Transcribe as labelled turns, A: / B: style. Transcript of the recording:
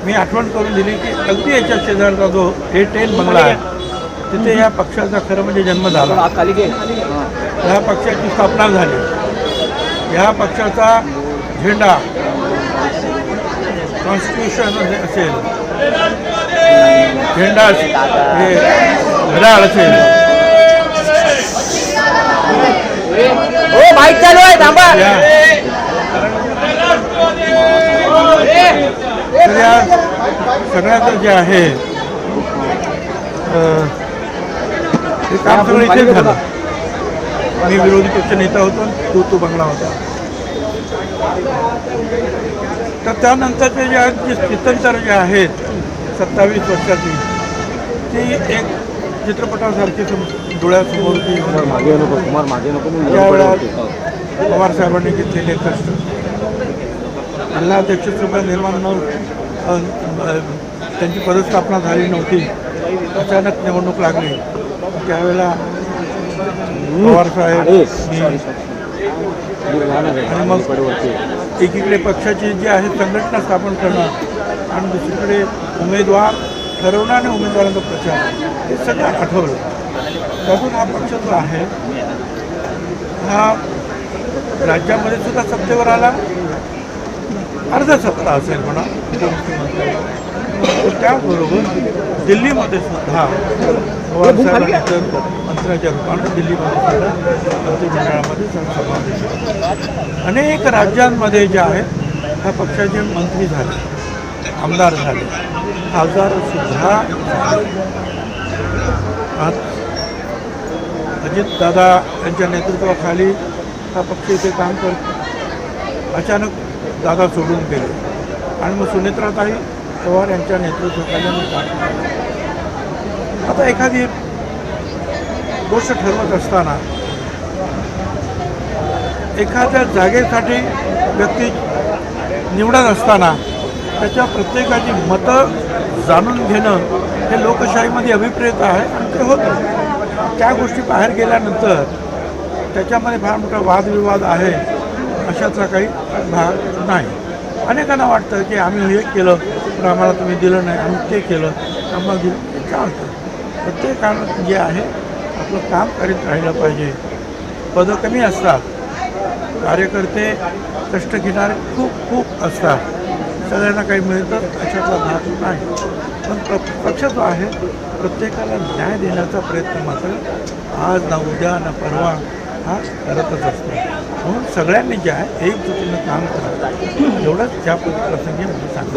A: मी आठवण करून दिली की अगदी याच्या शेजारचा जो A10 बंगला आहे तिथे या पक्षाचा खरं म्हणजे जन्म झाला. या पक्षाची स्थापना झाली. या पक्षाचा झेंडा कॉन्स्टिट्यूशन असेल, झेंडा हे घड्याळ असेल,
B: माईक चालू आहे थांबा.
A: तर या सगळ्याचं जे आहे ते काम सगळं इथेच झालं. मी विरोधी पक्ष नेता होतो, तो बंगला होता. तर त्यानंतरचे जे स्थित्यंतर जे आहेत 27 वर्षाची ती एक चित्रपटासारखी डोळ्यासमोर ती त्यावेळेला पवार साहेबांनी घेतलेले कष्ट, जिल्हाध्यक्षसुद्धा निर्माण त्यांची पदस्थापना झाली नव्हती. अचानक निवडणूक लागली. त्यावेळेला पवारसाहेब आणि मग एकीकडे पक्षाची जी आहे संघटना स्थापन करणं आणि दुसरीकडे उमेदवार ठरवणं आणि उमेदवारांचा प्रचार, हे सगळं आठवलं. त्यातून हा पक्ष जो आहे हा राज्यामध्ये सुद्धा सत्तेवर आला. अर्ध सत्ता असेल म्हणा मुख्यमंत्री. त्याचबरोबर दिल्लीमध्ये सुद्धा पवारसाहेबांनी तर मंत्र्याच्या रूपानं दिल्लीमध्ये सुद्धा मंत्रिमंडळामध्ये समावेश. अनेक राज्यांमध्ये जे आहेत ह्या पक्षाचे मंत्री झाले, आमदार झाले, खासदारसुद्धा. अजितदादा यांच्या नेतृत्वाखाली हा पक्ष इथे काम करतो. अचानक दादा सोडून गेले आणि मग सुनेत्राताई पवार यांच्या नेतृत्वाखाली मी काम करतो. आता एखादी गोष्ट ठरवत असताना एखाद्या जागेसाठी व्यक्ती निवडत असताना त्याच्या प्रत्येकाची मतं जाणून घेणं हे लोकशाहीमध्ये अभिप्रेत आहे आणि ते होतं. त्या गोष्टी बाहेर गेल्यानंतर त्याच्यामध्ये फार मोठा वादविवाद आहे अशाचा काही भाग नाही. अनेकांना वाटतं की आम्ही हे केलं पण आम्हाला तुम्ही दिलं नाही, आम्ही ते केलं आम्हाला दिलं, चालतं. प्रत्येकानं जे आहे आपलं काम करीत राहिलं पाहिजे. पदं कमी असतात, कार्यकर्ते कष्ट घेणारे खूप खूप असतात. सगळ्यांना काही मिळतं अशातला भाग नाही. पण पक्ष जो आहे प्रत्येकाला न्याय देण्याचा प्रयत्न मात्र आज ना उद्या ना परवा हा करतच असतो. म्हणून सगळ्यांनी जे आहे एकजुटीनं काम करावं एवढंच त्या प्रसंगी मी सांगतो.